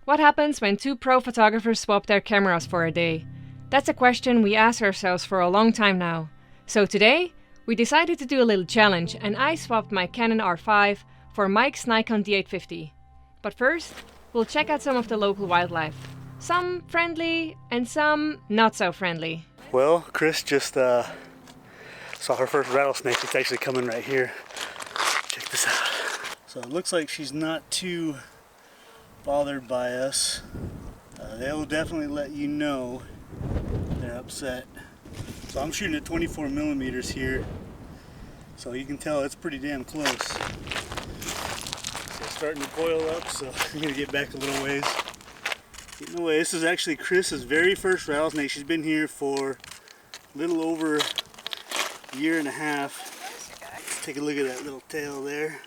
What happens when two pro photographers swap their cameras for a day? That's a question we ask ourselves for a long time now. So today, we decided to do a little challenge and I swapped my Canon R5 for Mike's Nikon D850. But first, we'll check out some of the local wildlife. Some friendly and some not so friendly. Well, Chris just saw her first rattlesnake. It's actually coming right here. Check this out. So it looks like she's not too bothered by us. They'll definitely let you know they're upset. So I'm shooting at 24 millimeters here, so you can tell it's pretty damn close. So it's starting to coil up, so I'm gonna get back a little ways. Getting away. This is actually Chris's very first rattlesnake. She's been here for a little over a year and a half. Let's take a look at that little tail there.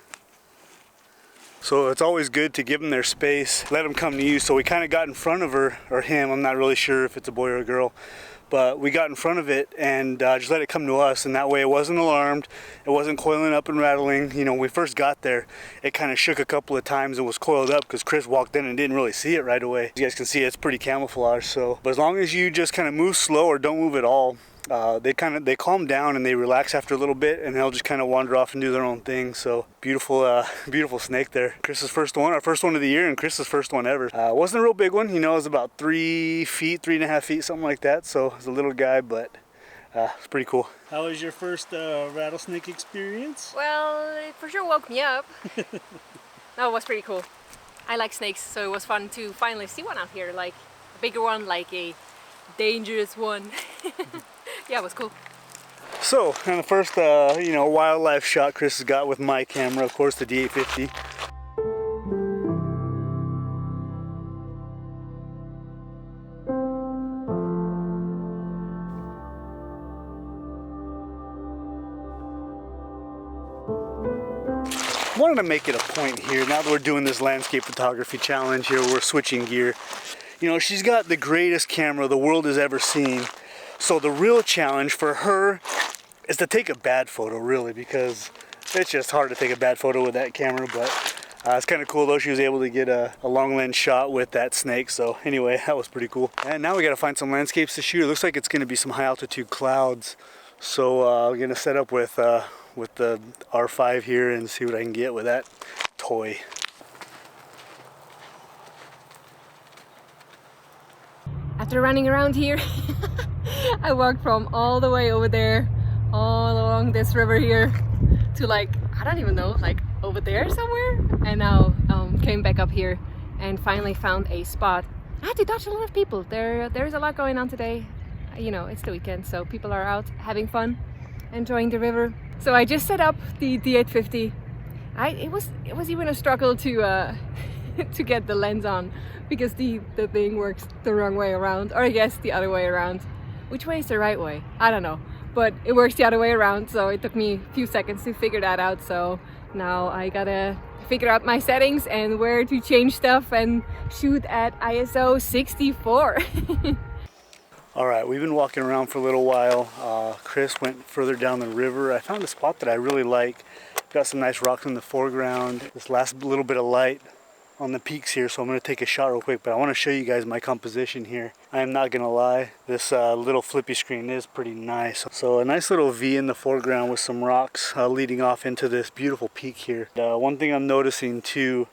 So it's always good to give them their space, let them come to you. So we kind of got in front of her, or him, I'm not really sure if it's a boy or a girl, but we got in front of it and just let it come to us, and that way it wasn't alarmed, it wasn't coiling up and rattling. You know, when we first got there, it kind of shook a couple of times and was coiled up because Chris walked in and didn't really see it right away. You guys can see it's pretty camouflaged, so. But as long as you just kind of move slow or don't move at all, they calm down and they relax after a little bit, and they'll just kind of wander off and do their own thing. So beautiful, beautiful snake there. Chris's first one, our first one of the year, and Chris's first one ever. Wasn't a real big one, you know, it was about 3 feet, 3.5 feet, something like that. So it was a little guy, but it's pretty cool. How was your first rattlesnake experience? Well, it for sure woke me up. No, it was pretty cool. I like snakes, so it was fun to finally see one out here, like a bigger one, like a dangerous one. Yeah, it was cool. So, and the first, you know, wildlife shot Chris has got with my camera, of course, the D850. Wanted to make it a point here, now that we're doing this landscape photography challenge here, we're switching gear. You know, she's got the greatest camera the world has ever seen. So the real challenge for her is to take a bad photo, really, because it's just hard to take a bad photo with that camera. But it's kind of cool though, she was able to get a long lens shot with that snake. So anyway, that was pretty cool. And now we got to find some landscapes to shoot. It looks like it's going to be some high altitude clouds. So we're going to set up with the R5 here and see what I can get with that toy. After running around here, I walked from all the way over there, all along this river here, to like, I don't even know, like over there somewhere, and now came back up here and finally found a spot. I had to dodge a lot of people. There's a lot going on today. You know, it's the weekend, so people are out having fun, enjoying the river. So I just set up the D850. It was even a struggle to to get the lens on, because the thing works the wrong way around, or I guess the other way around. Which way is the right way? I don't know, but it works the other way around, so it took me a few seconds to figure that out. So now I gotta figure out my settings and where to change stuff and shoot at ISO 64. All right, we've been walking around for a little while. Chris went further down the river. I found a spot that I really like. Got some nice rocks in the foreground. This last little bit of light on the peaks here, so I'm going to take a shot real quick, but I want to show you guys my composition here. I am not going to lie, this little flippy screen is pretty nice. So a nice little V in the foreground with some rocks leading off into this beautiful peak here. One thing I'm noticing too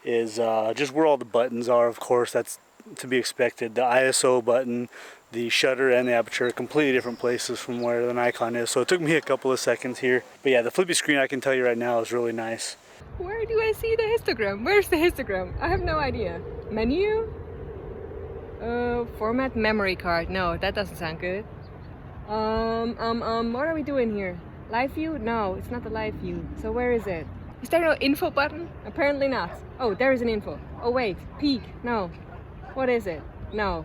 is just where all the buttons are. Of course, that's to be expected. The ISO button, the shutter, and the aperture are completely different places from where the Nikon is, so it took me a couple of seconds here. But yeah, the flippy screen, I can tell you right now, is really nice. Where do I see the histogram? Where's the histogram? I have no idea. Menu? Format memory card. No, that doesn't sound good. What are we doing here? Live view? No, it's not the live view. So where is it? Is there no info button? Apparently not. Oh, there is an info. Oh wait, peak. No. What is it? No.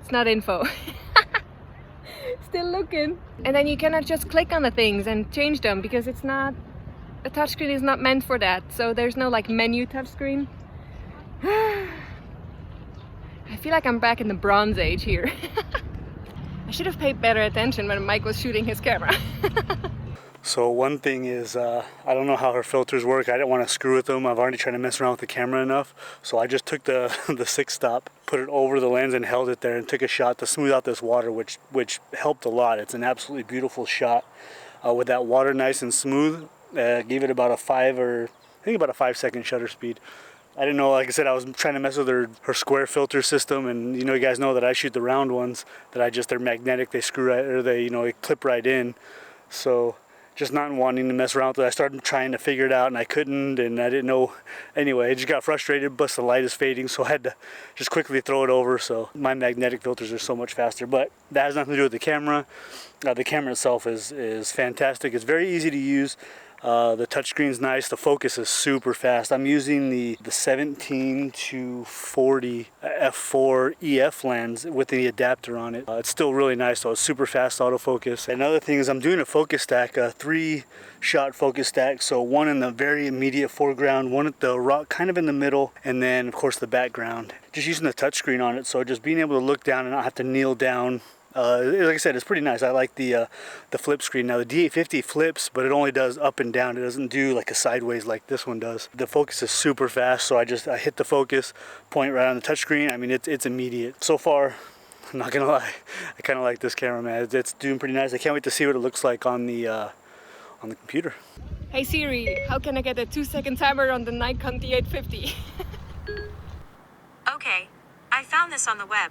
It's not info. Still looking. And then you cannot just click on the things and change them, because it's not, a touchscreen is not meant for that. So there's no like menu touchscreen. I feel like I'm back in the Bronze Age here. I should have paid better attention when Mike was shooting his camera. So one thing is, I don't know how her filters work. I didn't want to screw with them. I've already tried to mess around with the camera enough. So I just took the the 6-stop, put it over the lens and held it there and took a shot to smooth out this water, which helped a lot. It's an absolutely beautiful shot with that water nice and smooth. Gave it about a 5-second shutter speed. I didn't know, like I said, I was trying to mess with her square filter system, and you guys know that I shoot the round ones that they're magnetic, they screw right, or they clip right in. So just not wanting to mess around with it, I started trying to figure it out and I couldn't, and I didn't know. Anyway, I just got frustrated, plus the light is fading, so I had to just quickly throw it over. So my magnetic filters are so much faster, but that has nothing to do with the camera. The camera itself is fantastic. It's very easy to use. The touchscreen's nice. The focus is super fast. I'm using the 17 to 40 f4 EF lens with the adapter on it. It's still really nice though. It's super fast autofocus. Another thing is I'm doing a focus stack, a 3-shot focus stack. So one in the very immediate foreground, one at the rock kind of in the middle, and then of course the background. Just using the touchscreen on it, so just being able to look down and not have to kneel down. Like I said, it's pretty nice. I like the flip screen. Now the D850 flips, but it only does up and down. It doesn't do like a sideways like this one does. The focus is super fast, so I hit the focus, point right on the touchscreen. I mean, it's immediate. So far, I'm not gonna lie, I kind of like this camera, man. It's doing pretty nice. I can't wait to see what it looks like on the computer. Hey Siri, how can I get a 2-second timer on the Nikon D850? Okay, I found this on the web.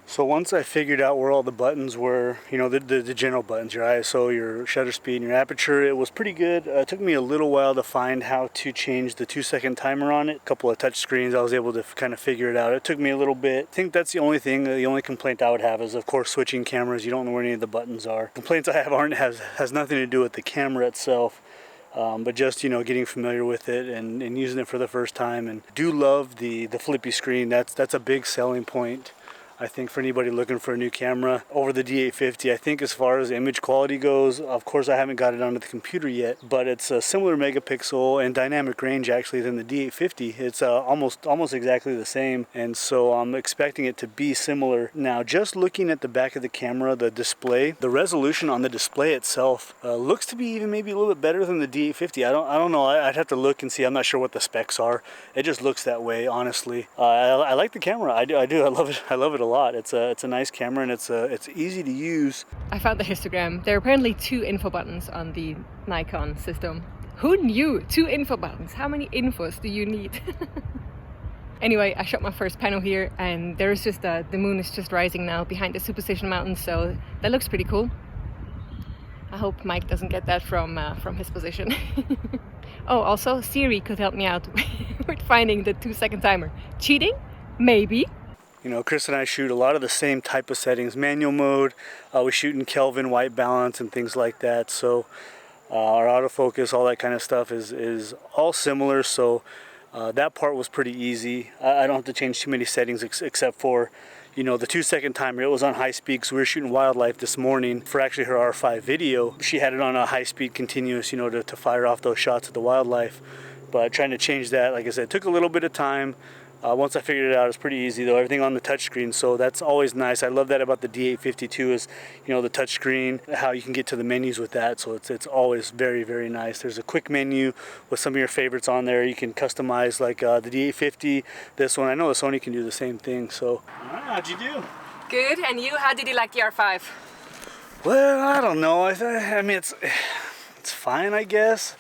So once I figured out where all the buttons were, the general buttons, your ISO, your shutter speed, and your aperture, it was pretty good. It took me a little while to find how to change the 2-second timer on it. A couple of touch screens, I was able to kind of figure it out. It took me a little bit. I think that's the only thing, the only complaint I would have is, of course, switching cameras. You don't know where any of the buttons are. Complaints I have has nothing to do with the camera itself. But just getting familiar with it and using it for the first time. And do love the flippy screen. That's a big selling point, I think, for anybody looking for a new camera over the D850. I think as far as image quality goes, of course I haven't got it onto the computer yet, but it's a similar megapixel and dynamic range actually than the D850. It's almost exactly the same, and so I'm expecting it to be similar. Now, just looking at the back of the camera, the display, the resolution on the display itself looks to be even maybe a little bit better than the D850. I don't know. I'd have to look and see. I'm not sure what the specs are. It just looks that way, honestly. I like the camera. I do. I love it. I love it a lot. It's a nice camera, and it's easy to use. I found the histogram. There are apparently 2 info buttons on the Nikon system. Who knew? 2 info buttons. How many infos do you need? Anyway, I shot my first panel here, and there's just the moon is just rising now behind the Superstition Mountains, so that looks pretty cool. I hope Mike doesn't get that from his position. Oh, also Siri could help me out with finding the 2-second timer. Cheating? Maybe. Chris and I shoot a lot of the same type of settings. Manual mode, we shoot in Kelvin, white balance, and things like that. So our autofocus, all that kind of stuff is all similar. So that part was pretty easy. I don't have to change too many settings except for, the 2-second timer. It was on high speed because we were shooting wildlife this morning for actually her R5 video. She had it on a high speed continuous, to fire off those shots of the wildlife. But trying to change that, like I said, took a little bit of time. Once I figured it out, it's pretty easy though. Everything on the touchscreen, so that's always nice. I love that about the D850 too, is the touchscreen, how you can get to the menus with that. So it's always very, very nice. There's a quick menu with some of your favorites on there. You can customize like the D850, this one. I know the Sony can do the same thing. So how'd you do? Good. And you? How did you like the R5? Well, I don't know. I mean, it's fine, I guess.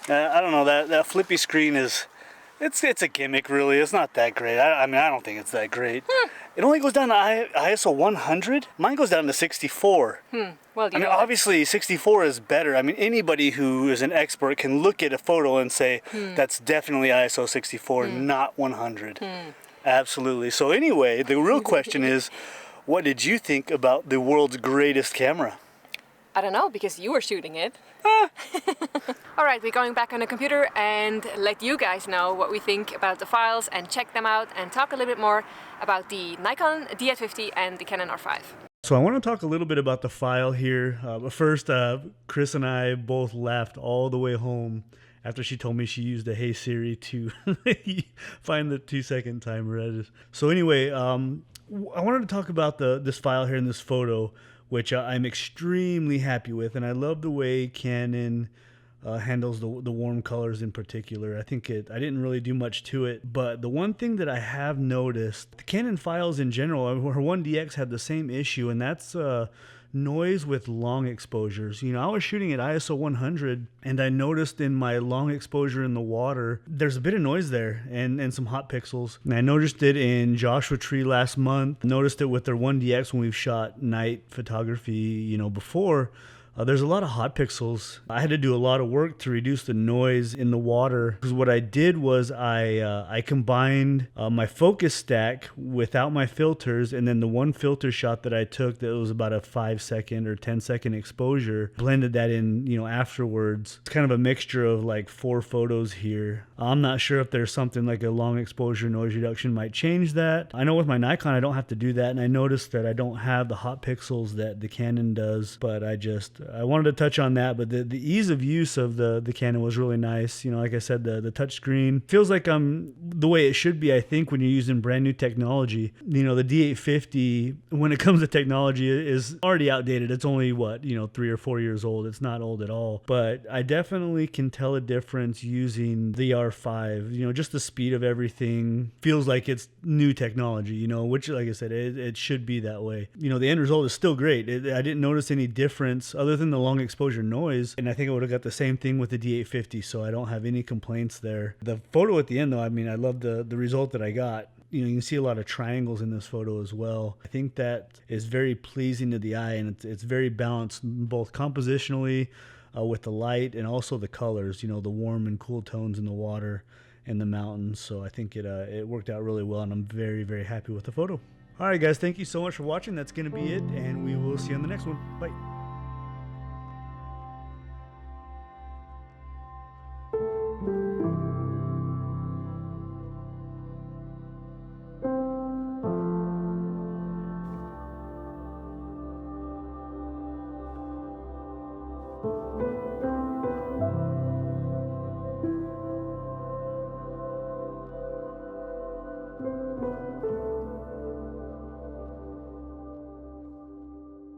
I don't know. That flippy screen is. It's a gimmick, really. It's not that great. I mean, I don't think it's that great. It only goes down to ISO 100. Mine goes down to 64. Well, I mean, obviously 64 is better. I mean, anybody who is an expert can look at a photo and say that's definitely ISO 64, not 100. Absolutely. So anyway, the real question is, what did you think about the world's greatest camera? I don't know, because you were shooting it. Alright, we're going back on the computer and let you guys know what we think about the files and check them out and talk a little bit more about the Nikon D850 and the Canon R5. So I want to talk a little bit about the file here. But first, Chris and I both laughed all the way home after she told me she used a Hey Siri to find the 2-second timer. So anyway, I wanted to talk about this file here in this photo, which I'm extremely happy with. And I love the way Canon handles the warm colors in particular. I think I didn't really do much to it, but the one thing that I have noticed, the Canon files in general, her 1DX had the same issue, and that's noise with long exposures. You know, I was shooting at ISO 100 and I noticed in my long exposure in the water, there's a bit of noise there and some hot pixels. And I noticed it in Joshua Tree last month, noticed it with their 1DX when we've shot night photography, you know, before. There's a lot of hot pixels. I had to do a lot of work to reduce the noise in the water, because what I did was I combined my focus stack without my filters, and then the one filter shot that I took that was about a 5-second or 10-second exposure, blended that in, you know, afterwards. It's kind of a mixture of like 4 photos here. I'm not sure if there's something like a long exposure noise reduction might change that. I know with my Nikon I don't have to do that, and I noticed that I don't have the hot pixels that the Canon does, but I wanted to touch on that. But the ease of use of the Canon was really nice. You know, like I said, the touch screen feels like the way it should be, I think, when you're using brand new technology. You know, the D850, when it comes to technology, is already outdated. It's only, 3 or 4 years old. It's not old at all. But I definitely can tell a difference using the R5. You know, just the speed of everything feels like it's new technology, you know, which, like I said, it should be that way. You know, the end result is still great. I didn't notice any difference other than the long exposure noise, and I think I would have got the same thing with the D850, so I don't have any complaints there. The photo at the end, though, I mean, I love the result that I got. You know, you can see a lot of triangles in this photo as well. I think that is very pleasing to the eye, and it's very balanced both compositionally with the light and also the colors, you know, the warm and cool tones in the water and the mountains. So I think it worked out really well, and I'm very, very happy with the photo. All right, guys, thank you so much for watching. That's going to be it, and we will see you on the next one. Bye.